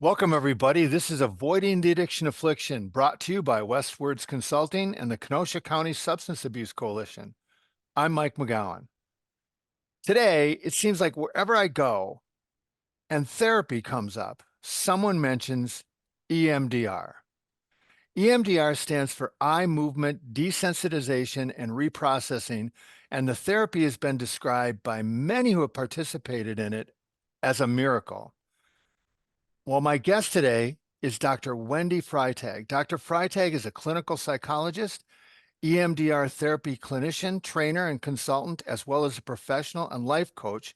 Welcome, everybody. This is Avoiding the Addiction Affliction, brought to you by Westwards Consulting and the Kenosha County Substance Abuse Coalition. I'm Mike McGowan. Today, it seems like wherever I go and therapy comes up, someone mentions EMDR. EMDR stands for eye movement desensitization and reprocessing, and the therapy has been described by many who have participated in it as a miracle. Well, my guest today is Dr. Wendy Freitag. Dr. Freitag is a clinical psychologist, EMDR therapy clinician, trainer, and consultant, as well as a professional and life coach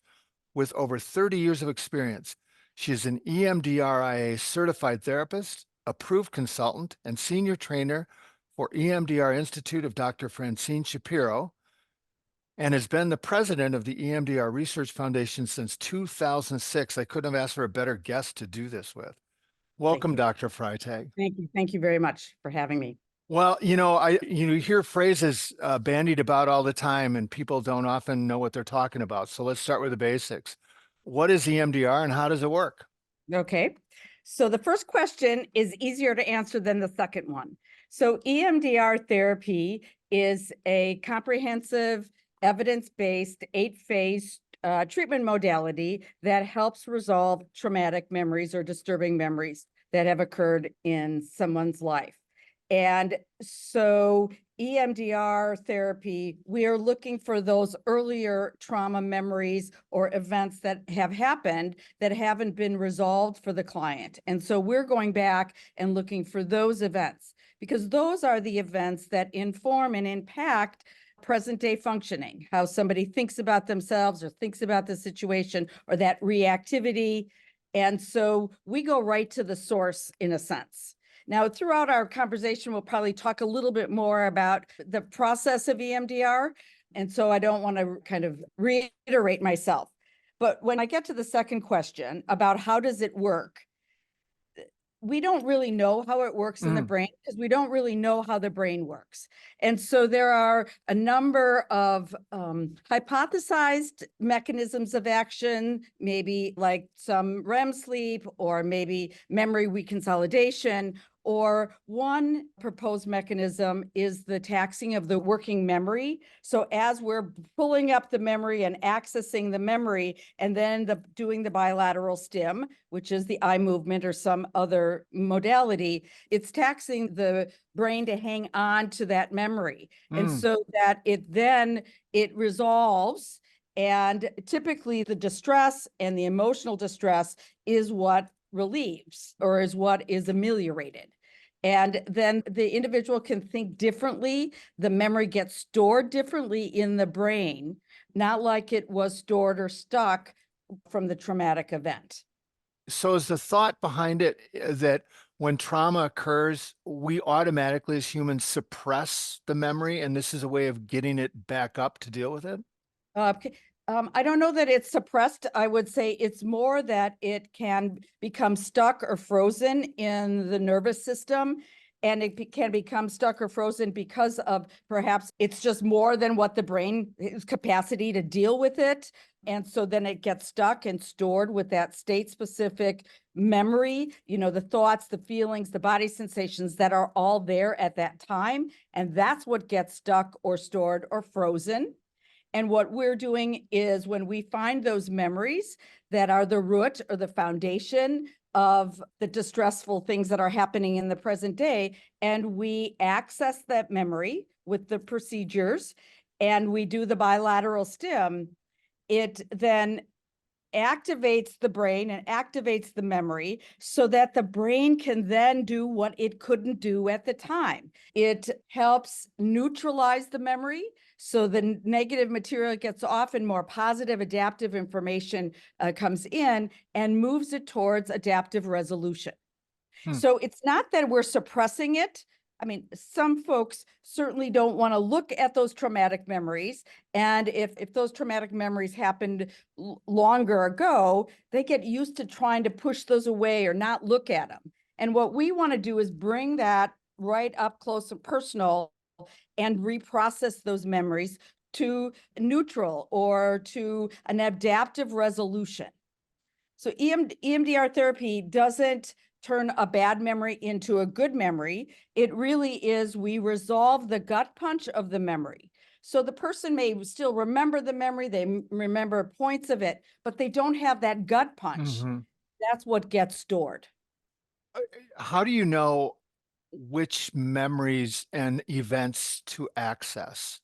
with over 30 years of experience. She is an EMDRIA certified therapist, approved consultant, and senior trainer for EMDR Institute of Dr. Francine Shapiro, and has been the president of the EMDR Research Foundation since 2006. I couldn't have asked for a better guest to do this with. Thank Welcome, you. Dr. Freitag. Thank you. Thank you very much for having me. Well, you hear phrases bandied about all the time, and people don't often know what they're talking about. So let's start with the basics. What is EMDR and how does it work? Okay. So the first question is easier to answer than the second one. So EMDR therapy is a comprehensive, evidence-based, 8-phase treatment modality that helps resolve traumatic memories or disturbing memories that have occurred in someone's life. And so EMDR therapy, we are looking for those earlier trauma memories or events that have happened that haven't been resolved for the client. And so we're going back and looking for those events because those are the events that inform and impact present day functioning, how somebody thinks about themselves or thinks about the situation or that reactivity. And so we go right to the source in a sense. Now, throughout our conversation, we'll probably talk a little bit more about the process of EMDR. And so I don't want to kind of reiterate myself. But when I get to the second question about how does it work, we don't really know how it works in the brain because we don't really know how the brain works. And so there are a number of hypothesized mechanisms of action, maybe like some REM sleep or maybe memory reconsolidation. Or one proposed mechanism is the taxing of the working memory. So as we're pulling up the memory and accessing the memory, and then doing the bilateral stim, which is the eye movement or some other modality, it's taxing the brain to hang on to that memory. And so that it resolves. And typically the distress and the emotional distress is what relieves or is what is ameliorated. And then the individual can think differently. The memory gets stored differently in the brain, not like it was stored or stuck from the traumatic event. So is the thought behind it that when trauma occurs, we automatically as humans suppress the memory, and this is a way of getting it back up to deal with it? I don't know that it's suppressed. I would say it's more that it can become stuck or frozen in the nervous system. And it can become stuck or frozen because of perhaps it's just more than what the brain has capacity to deal with it. And so then it gets stuck and stored with that state-specific memory, the thoughts, the feelings, the body sensations that are all there at that time. And that's what gets stuck or stored or frozen. And what we're doing is when we find those memories that are the root or the foundation of the distressful things that are happening in the present day, and we access that memory with the procedures and we do the bilateral stim, it then activates the brain and activates the memory so that the brain can then do what it couldn't do at the time. It helps neutralize the memory so the negative material gets off and more positive adaptive information comes in and moves it towards adaptive resolution. So it's not that we're suppressing it. I mean, some folks certainly don't want to look at those traumatic memories. And if those traumatic memories happened longer ago, they get used to trying to push those away or not look at them. And what we want to do is bring that right up close and personal and reprocess those memories to neutral or to an adaptive resolution. So EMDR therapy doesn't turn a bad memory into a good memory. It really is, we resolve the gut punch of the memory. So the person may still remember the memory, they remember points of it, but they don't have that gut punch. Mhm. That's what gets stored. How do you know which memories and events to access?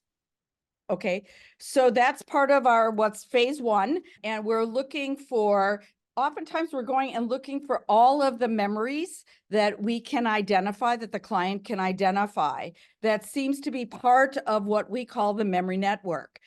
Okay, so that's part of our what's phase one, and we're looking for, oftentimes we're going and looking for all of the memories that we can identify, that the client can identify, that seems to be part of what we call the memory network.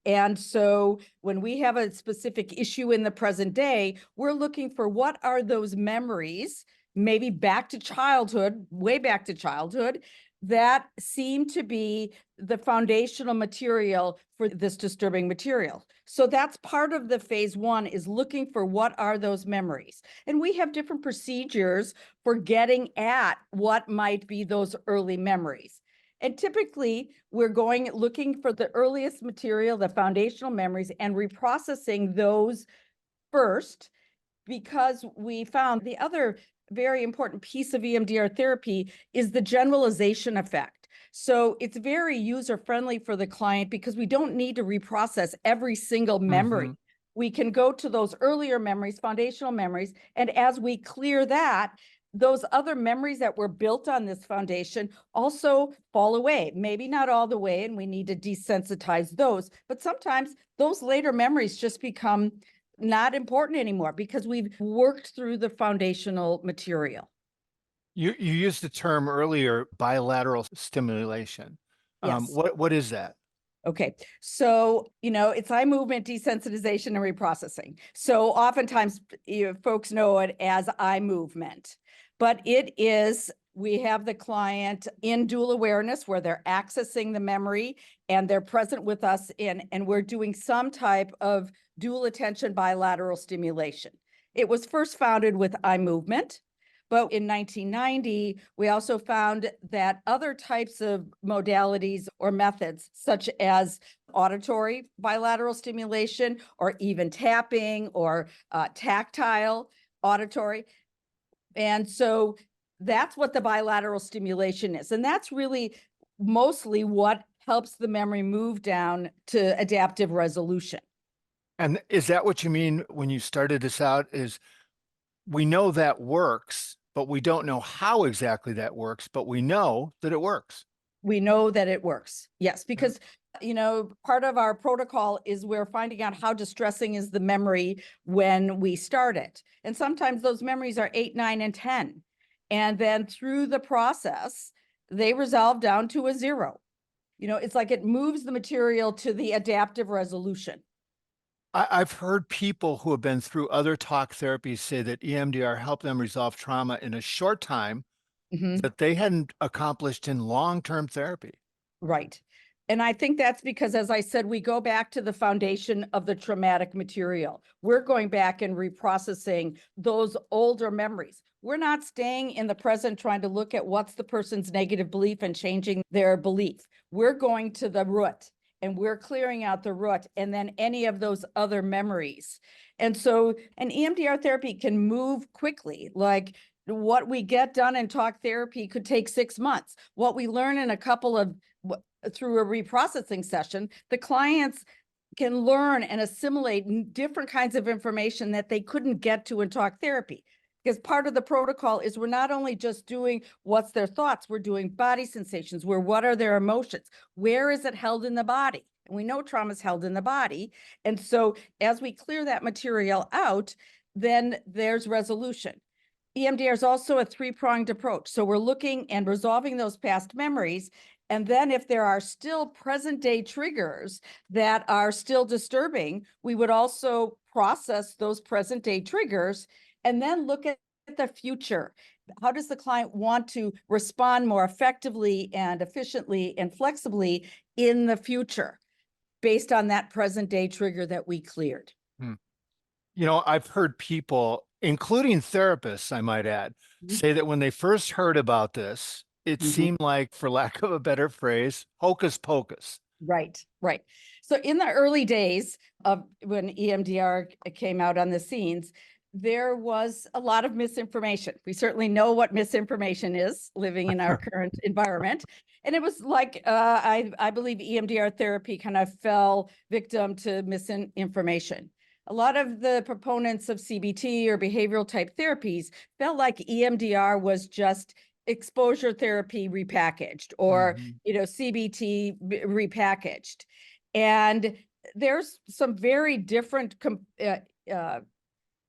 And so when we have a specific issue in the present day, we're looking for what are those memories, maybe back to childhood, way back to childhood, that seem to be the foundational material for this disturbing material. So that's part of the phase one, is looking for what are those memories. And we have different procedures for getting at what might be those early memories. And typically we're looking for the earliest material, the foundational memories, and reprocessing those first, because we found the other very important piece of EMDR therapy is the generalization effect. So it's very user-friendly for the client because we don't need to reprocess every single memory. Mhm. We can go to those earlier memories, foundational memories, and as we clear that, those other memories that were built on this foundation also fall away. Maybe not all the way, and we need to desensitize those, but sometimes those later memories just become not important anymore because we've worked through the foundational material. You used the term earlier, bilateral stimulation. Yes. What is that? Okay. So, it's eye movement desensitization and reprocessing. So oftentimes folks know it as eye movement, but we have the client in dual awareness where they're accessing the memory and they're present with us and we're doing some type of dual attention bilateral stimulation. It was first founded with eye movement, but in 1990, we also found that other types of modalities or methods, such as auditory bilateral stimulation, or even tapping, or tactile auditory. And so that's what the bilateral stimulation is. And that's really mostly what helps the memory move down to adaptive resolution. And is that what you mean when you started this out? Is we know that works, but we don't know how exactly that works, but we know that it works. We know that it works. Yes, Yeah. because part of our protocol is we're finding out how distressing is the memory when we start it. And sometimes those memories are 8, 9, and 10. And then through the process, they resolve down to a 0. It's like it moves the material to the adaptive resolution. I've heard people who have been through other talk therapies say that EMDR helped them resolve trauma in a short time Mhm. that they hadn't accomplished in long-term therapy. Right. And I think that's because, as I said, we go back to the foundation of the traumatic material. We're going back and reprocessing those older memories. We're not staying in the present trying to look at what's the person's negative belief and changing their belief. We're going to the root and we're clearing out the root and then any of those other memories. And so an EMDR therapy can move quickly. Like, what we get done in talk therapy could take 6 months. What we learn in a couple of through a reprocessing session, the clients can learn and assimilate different kinds of information that they couldn't get to in talk therapy. Because part of the protocol is we're not only just doing what's their thoughts, we're doing body sensations, what are their emotions, where is it held in the body? And we know trauma is held in the body. And so as we clear that material out, then there's resolution. EMDR is also a 3-pronged approach. So we're looking and resolving those past memories. And then if there are still present day triggers that are still disturbing, we would also process those present day triggers and then look at the future. How does the client want to respond more effectively and efficiently and flexibly in the future based on that present day trigger that we cleared? Hmm. I've heard people, including therapists, I might add, Mhm. say that when they first heard about this, it Mhm. seemed like, for lack of a better phrase, hocus pocus. Right, right. So in the early days of when EMDR came out on the scenes, there was a lot of misinformation. We certainly know what misinformation is living in our current environment. And it was like, I believe EMDR therapy kind of fell victim to misinformation. A lot of the proponents of CBT or behavioral type therapies felt like EMDR was just exposure therapy repackaged, or Mhm. CBT repackaged. And there's some very different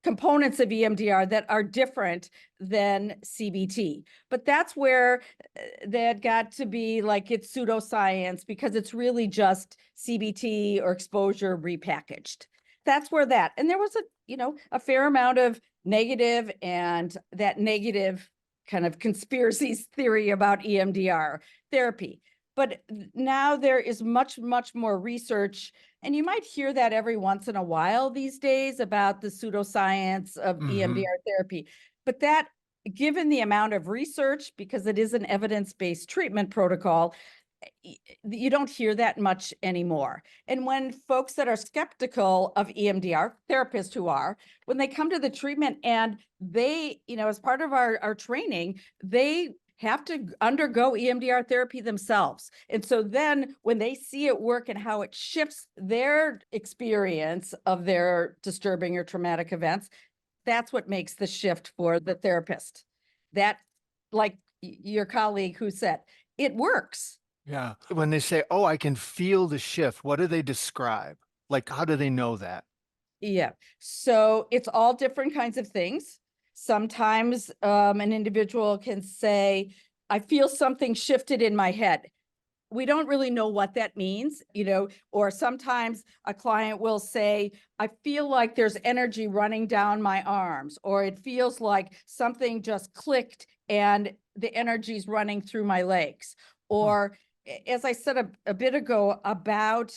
components of EMDR that are different than CBT. But that's where that got to be like it's pseudoscience, because it's really just CBT or exposure repackaged. That's where that, and there was a fair amount of negative, and that negative kind of conspiracy theory about EMDR therapy. But now there is much, much more research, and you might hear that every once in a while these days about the pseudoscience of Mhm. EMDR therapy. But that, given the amount of research, because it is an evidence-based treatment protocol, you don't hear that much anymore. And when folks that are skeptical of EMDR, therapists who are, when they come to the treatment and they, as part of our training, they have to undergo EMDR therapy themselves. And so then when they see it work and how it shifts their experience of their disturbing or traumatic events, that's what makes the shift for the therapist. That, like your colleague who said, it works. Yeah. When they say, "Oh, I can feel the shift," what do they describe? Like, how do they know that? Yeah. So it's all different kinds of things. Sometimes an individual can say, I feel something shifted in my head. We don't really know what that means, or sometimes a client will say, I feel like there's energy running down my arms, or it feels like something just clicked and the energy's running through my legs. Huh. Or, as I said a bit ago about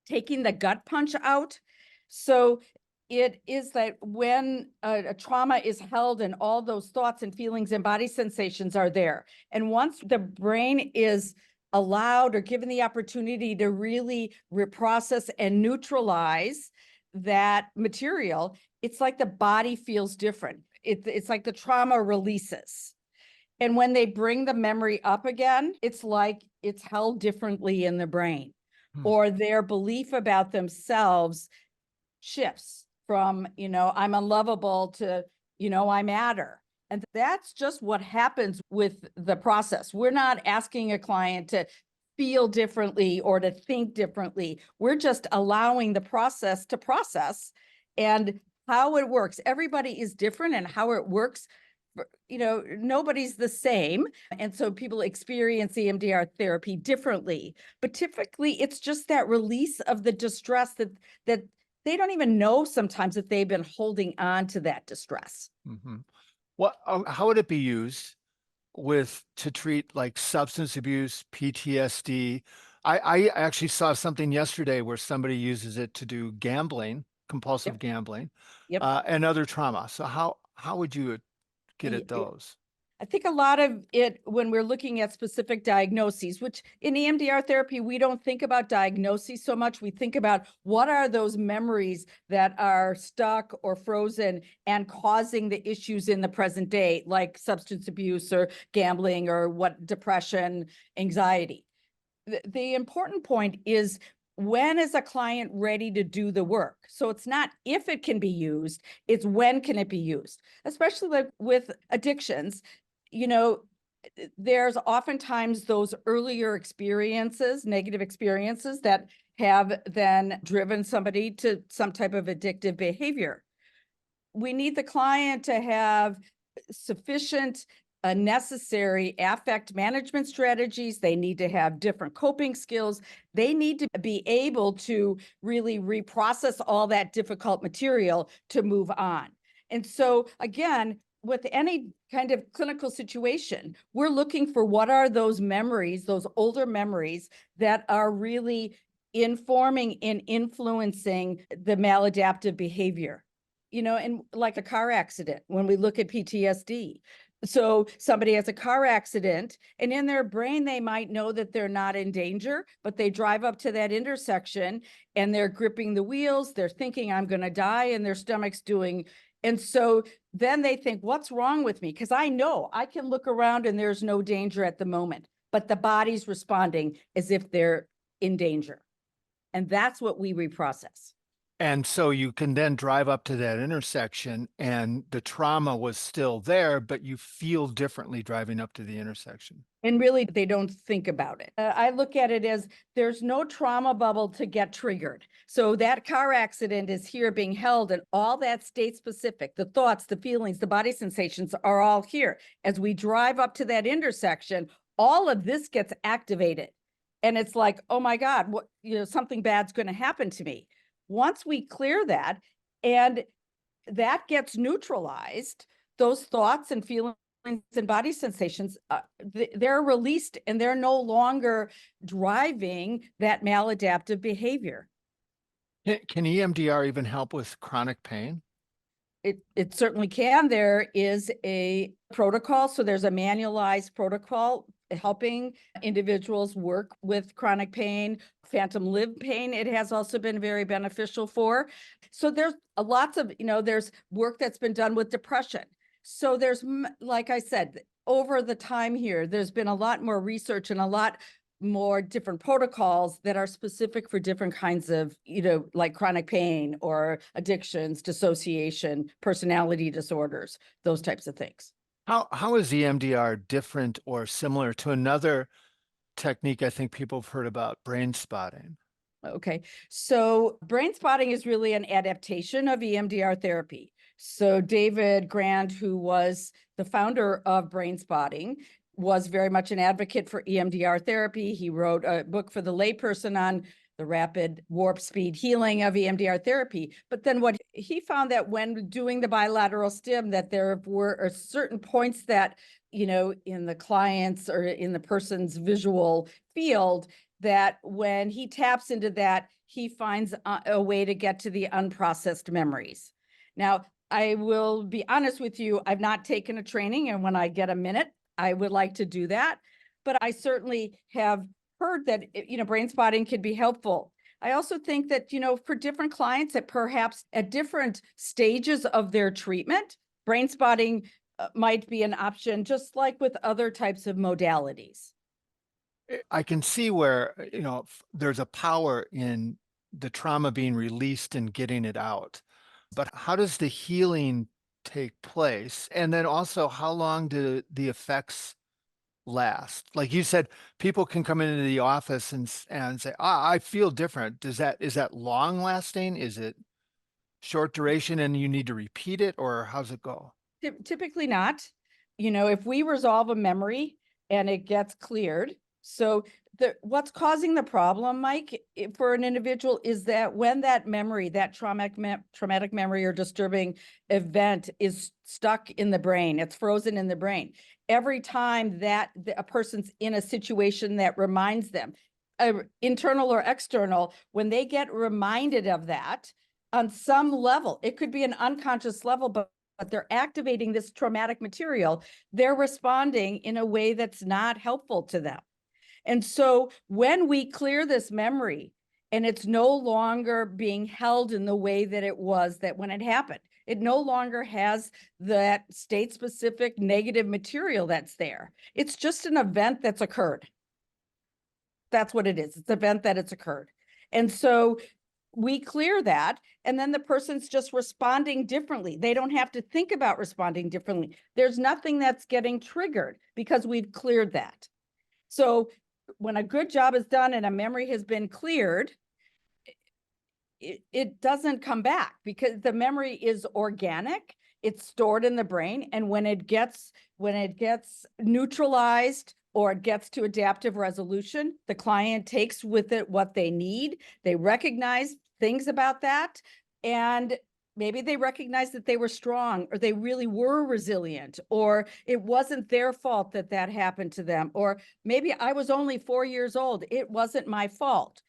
taking the gut punch out. So it is that when a trauma is held and all those thoughts and feelings and body sensations are there. And once the brain is allowed or given the opportunity to really reprocess and neutralize that material, it's like the body feels different. It's like the trauma releases. And when they bring the memory up again, it's like it's held differently in the brain, Hmm. or their belief about themselves shifts from, I'm unlovable to, I matter. And that's just what happens with the process. We're not asking a client to feel differently or to think differently. We're just allowing the process to process, and how it works. Everybody is different, and how it works, nobody's the same. And so people experience EMDR therapy differently, but typically it's just that release of the distress that they don't even know sometimes that they've been holding on to that distress. Mhm. How would it be used to treat like substance abuse, PTSD? I actually saw something yesterday where somebody uses it to do gambling, compulsive Yep. gambling, Yep. and other trauma. So how would you get Y- at those? I think a lot of it, when we're looking at specific diagnoses, which in EMDR therapy, we don't think about diagnoses so much. We think about what are those memories that are stuck or frozen and causing the issues in the present day, like substance abuse or gambling or what depression, anxiety. The important point is, when is a client ready to do the work? So it's not if it can be used, it's when can it be used, especially like with addictions. There's oftentimes those earlier experiences, negative experiences, that have then driven somebody to some type of addictive behavior. We need the client to have sufficient necessary affect management strategies. They need to have different coping skills. They need to be able to really reprocess all that difficult material to move on. And so again, with any kind of clinical situation, we're looking for what are those memories, those older memories that are really informing and influencing the maladaptive behavior. And like a car accident, when we look at PTSD, So somebody has a car accident and in their brain, they might know that they're not in danger, but they drive up to that intersection and they're gripping the wheels. They're thinking I'm going to die and their stomach's doing. And so then they think, what's wrong with me? Because I know I can look around and there's no danger at the moment, but the body's responding as if they're in danger. And that's what we reprocess. And so you can then drive up to that intersection and the trauma was still there, but you feel differently driving up to the intersection. And really, they don't think about it. I look at it as there's no trauma bubble to get triggered. So that car accident is here being held and all that state specific, the thoughts, the feelings, the body sensations are all here. As we drive up to that intersection, all of this gets activated. And it's like, oh my God, what, something bad's going to happen to me. Once we clear that and that gets neutralized, those thoughts and feelings and body sensations, they're released and they're no longer driving that maladaptive behavior. Can EMDR even help with chronic pain? It certainly can. There is a protocol. So there's a manualized protocol helping individuals work with chronic pain, phantom limb pain. It has also been very beneficial for. So there's lots of, there's work that's been done with depression. So there's, like I said, over the time here, there's been a lot more research and a lot more different protocols that are specific for different kinds of, like chronic pain or addictions, dissociation, personality disorders, those types of things. How is EMDR different or similar to another technique I think people have heard about, brain spotting? Okay, so brain spotting is really an adaptation of EMDR therapy. So David Grand, who was the founder of brain spotting, was very much an advocate for EMDR therapy. He wrote a book for the layperson on the rapid warp speed healing of EMDR therapy. But then what he found that when doing the bilateral stim, that there were certain points that, in the client's or in the person's visual field, that when he taps into that, he finds a way to get to the unprocessed memories. Now, I will be honest with you, I've not taken a training, and when I get a minute, I would like to do that. But I certainly have heard that, brain spotting can be helpful. I also think that, for different clients that perhaps at different stages of their treatment, brain spotting might be an option, just like with other types of modalities. I can see where, there's a power in the trauma being released and getting it out. But how does the healing take place? And then also, how long do the effects last? Like you said, people can come into the office and say, I feel different. Is that long lasting? Is it short duration and you need to repeat it, or how's it go? Typically not. If we resolve a memory and it gets cleared, so what's causing the problem, Mike, for an individual is that when that memory, that traumatic memory or disturbing event is stuck in the brain, it's frozen in the brain. Every time that a person's in a situation that reminds them, internal or external, when they get reminded of that on some level, it could be an unconscious level, but they're activating this traumatic material, they're responding in a way that's not helpful to them. And so when we clear this memory and it's no longer being held in the way that it was that when it happened, it no longer has that state specific negative material that's there. It's just an event that's occurred. That's what it is. It's an event that it's occurred. And so we clear that, and then the person's just responding differently. They don't have to think about responding differently. There's nothing that's getting triggered because we've cleared that. So when a good job is done and a memory has been cleared, it doesn't come back because the memory is organic. It's stored in the brain. And when it gets neutralized or it gets to adaptive resolution, the client takes with it what they need. They recognize things about that. And maybe they recognize that they were strong or they really were resilient, or it wasn't their fault that that happened to them. Or maybe I was only 4 years old. It wasn't my fault.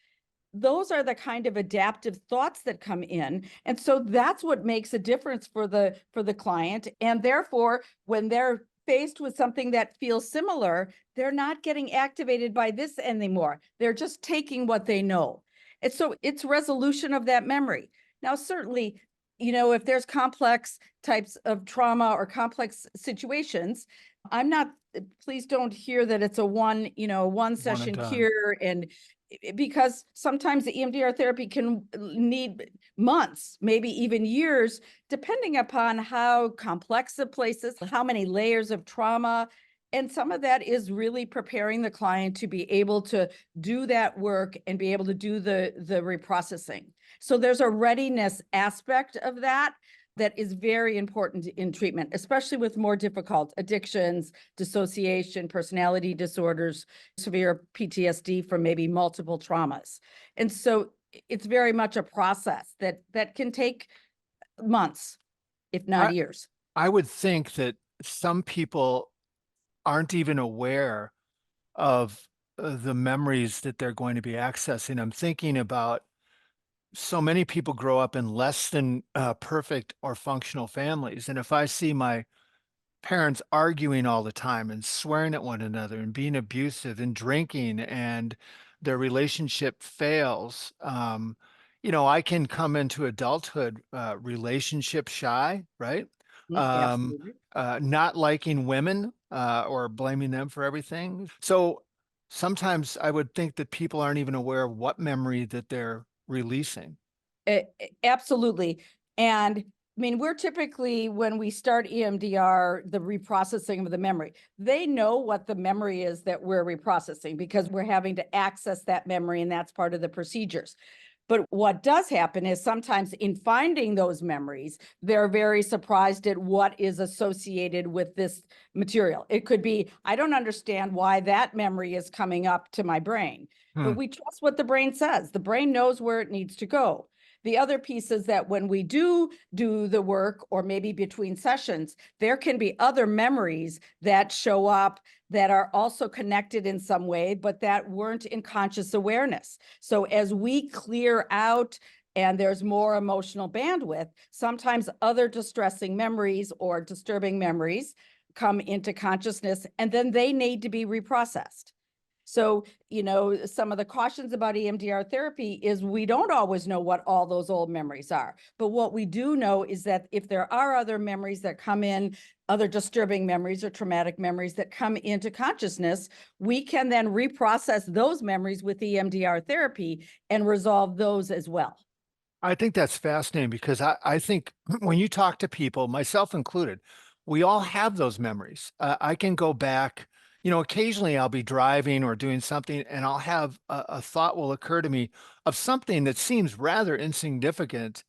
Those are the kind of adaptive thoughts that come in. And so that's what makes a difference for the client. And therefore, when they're faced with something that feels similar, they're not getting activated by this anymore. They're just taking what they know. And so it's resolution of that memory. Now, certainly, if there's complex types of trauma or complex situations, I'm not, please don't hear that it's a one One and session done. cure. And because sometimes the EMDR therapy can need months, maybe even years, depending upon how complex the place is, how many layers of trauma. And some of that is really preparing the client to be able to do that work and be able to do the reprocessing. So there's a readiness aspect of that is very important in treatment, especially with more difficult addictions, dissociation, personality disorders, severe PTSD from maybe multiple traumas. And so it's very much a process that can take months, if not I, years. I would think that some people aren't even aware of the memories that they're going to be accessing. I'm thinking about so many people grow up in less than perfect or functional families. And if I see my parents arguing all the time and swearing at one another and being abusive and drinking and their relationship fails, I can come into adulthood relationship shy, right? Absolutely. Not liking women or blaming them for everything. So sometimes I would think that people aren't even aware of what memory that they're releasing. Absolutely. And I mean, we're typically, when we start EMDR, the reprocessing of the memory, they know what the memory is that we're reprocessing because we're having to access that memory, and that's part of the procedures. But what does happen is sometimes in finding those memories, they're very surprised at what is associated with this material. It could be, I don't understand why that memory is coming up to my brain, but we trust what the brain says. The brain knows where it needs to go. The other piece is that when we do the work, or maybe between sessions, there can be other memories that show up that are also connected in some way, but that weren't in conscious awareness. So as we clear out and there's more emotional bandwidth, sometimes other distressing memories or disturbing memories come into consciousness, and then they need to be reprocessed. So, some of the cautions about EMDR therapy is we don't always know what all those old memories are. But what we do know is that if there are other memories that come in, other disturbing memories or traumatic memories that come into consciousness, we can then reprocess those memories with EMDR therapy and resolve those as well. I think that's fascinating because I think when you talk to people, myself included, we all have those memories. I can go back, occasionally I'll be driving or doing something and I'll have a thought will occur to me of something that seems rather insignificant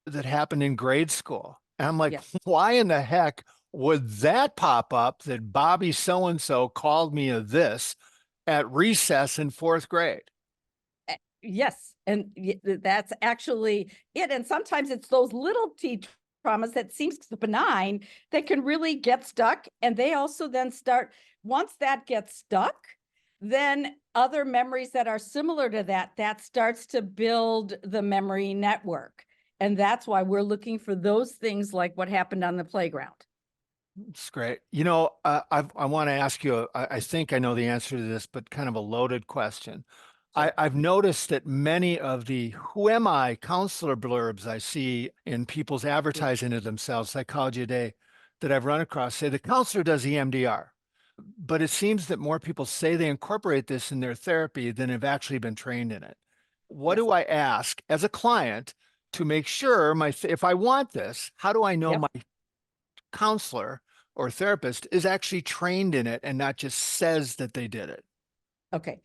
that happened in grade school. And I'm like, Yes. why in the heck would that pop up that Bobby so-and-so called me a this at recess in fourth grade? Yes, and that's actually it. And sometimes it's those little T traumas that seems benign that can really get stuck. And they also then start, once that gets stuck, then other memories that are similar to that starts to build the memory network. And that's why we're looking for those things like what happened on the playground. It's great. I want to ask you, I think I know the answer to this, but kind of a loaded question. Sure. I've noticed that many of the "Who am I" counselor blurbs I see in people's advertising of themselves, Psychology Today, that I've run across say the counselor does EMDR. But it seems that more people say they incorporate this in their therapy than have actually been trained in it. What Yes. do I ask as a client to make sure if I want this, how do I know Yep. my counselor or therapist is actually trained in it and not just says that they did it? Okay.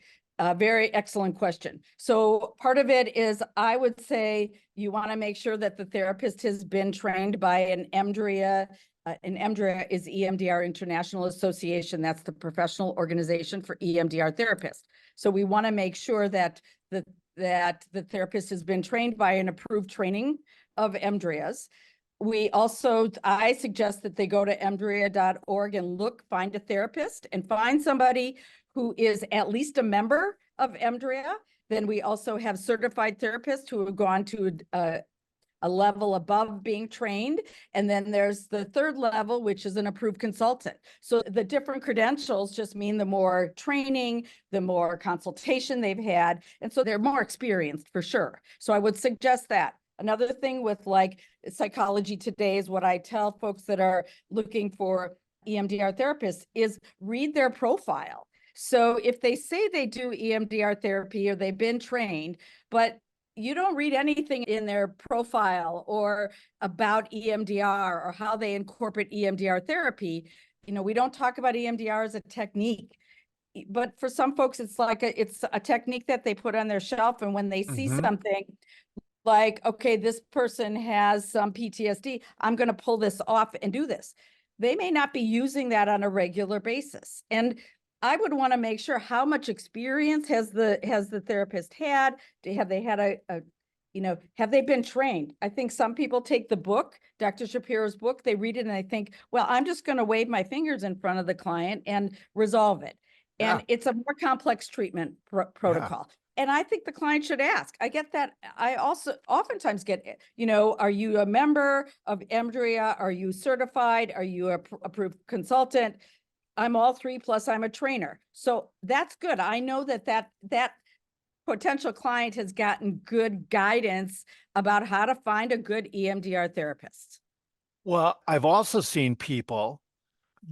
Very excellent question. So part of it is, I would say you want to make sure that the therapist has been trained by an EMDRIA. An EMDRIA is EMDR International Association. That's the professional organization for EMDR therapists. So we want to make sure that the therapist has been trained by an approved training of EMDRIAs. I suggest that they go to emdria.org and find a therapist and find somebody who is at least a member of EMDRIA. Then we also have certified therapists who have gone to a level above being trained. And then there's the third level, which is an approved consultant. So the different credentials just mean the more training, the more consultation they've had. And so they're more experienced for sure. So I would suggest that. Another thing with like Psychology Today is what I tell folks that are looking for EMDR therapists is read their profile. So if they say they do EMDR therapy or they've been trained, but you don't read anything in their profile or about EMDR or how they incorporate EMDR therapy, we don't talk about EMDR as a technique. But for some folks, it's like it's a technique that they put on their shelf. And when they see something like, okay, this person has some PTSD, I'm going to pull this off and do this. They may not be using that on a regular basis. And I would want to make sure how much experience has the therapist had? Have they had have they been trained? I think some people take the book, Dr. Shapiro's book, they read it and they think, well, I'm just going to wave my fingers in front of the client and resolve it. And it's a more complex treatment protocol. And I think the client should ask. I get that. I also oftentimes get, are you a member of EMDR? Are you certified? Are you a approved consultant? I'm all three, plus I'm a trainer. So that's good. I know that potential client has gotten good guidance about how to find a good EMDR therapist. Well, I've also seen people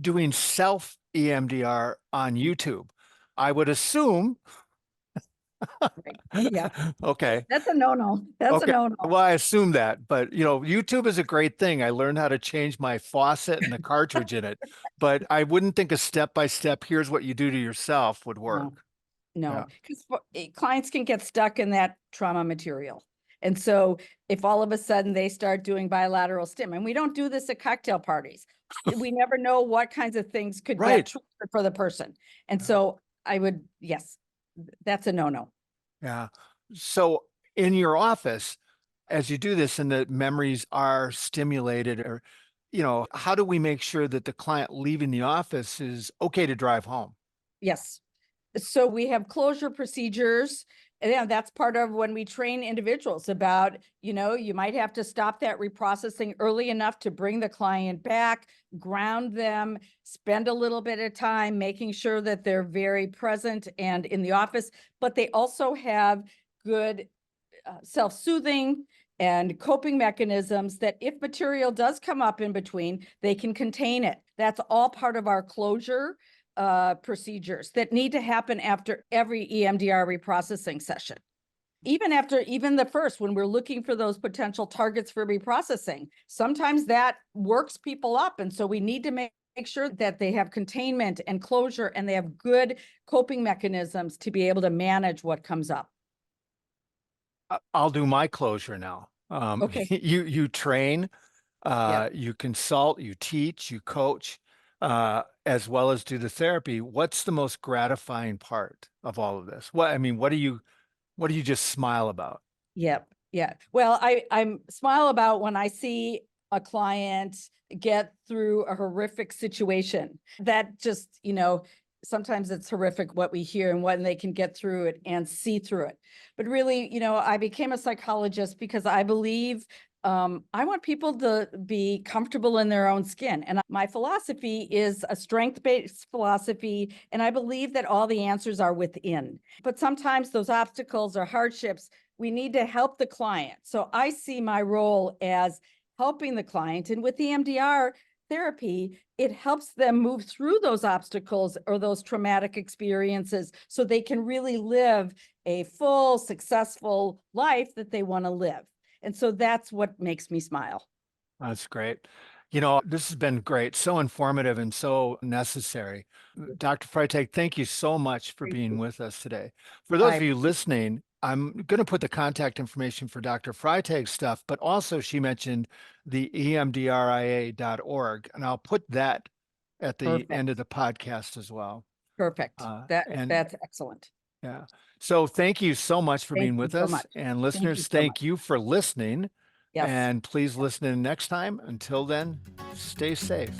doing self EMDR on YouTube. I would assume. Right. Yeah. Okay. That's a no-no. That's a no-no. Well, I assume that, but YouTube is a great thing. I learned how to change my faucet and the cartridge in it, but I wouldn't think a step-by-step, here's what you do to yourself would work. No, because clients can get stuck in that trauma material. And so if all of a sudden they start doing bilateral stim, and we don't do this at cocktail parties, we never know what kinds of things could get triggered for the person. And so yes, that's a no-no. Yeah. So in your office, as you do this and the memories are stimulated, or, how do we make sure that the client leaving the office is okay to drive home? Yes. So we have closure procedures. And that's part of when we train individuals about, you might have to stop that reprocessing early enough to bring the client back, ground them, spend a little bit of time making sure that they're very present and in the office, but they also have good self-soothing and coping mechanisms that if material does come up in between, they can contain it. That's all part of our closure procedures that need to happen after every EMDR reprocessing session. Even after the first, when we're looking for those potential targets for reprocessing, sometimes that works people up. And so we need to make sure that they have containment and closure and they have good coping mechanisms to be able to manage what comes up. I'll do my closure now. Okay. You train, you consult, you teach, you coach, as well as do the therapy. What's the most gratifying part of all of this? What do you just smile about? Yep. Yeah. Well, I'm smile about when I see a client get through a horrific situation. That just, sometimes it's horrific what we hear and when they can get through it and see through it. But really, I became a psychologist because I believe I want people to be comfortable in their own skin. And my philosophy is a strength-based philosophy. And I believe that all the answers are within. But sometimes those obstacles or hardships, we need to help the client. So I see my role as helping the client. And with EMDR therapy, it helps them move through those obstacles or those traumatic experiences so they can really live a full, successful life that they want to live. And so that's what makes me smile. That's great. This has been great, so informative and so necessary. Dr. Freitag, thank you so much for being with us today. For those of you listening, I'm going to put the contact information for Dr. Freitag's stuff, but also she mentioned the emdria.org, and I'll put that at the end of the podcast as well. Perfect. That's excellent. Yeah. So thank you so much for being with us. And listeners, thank you for listening. Yes. And please listen in next time. Until then, stay safe.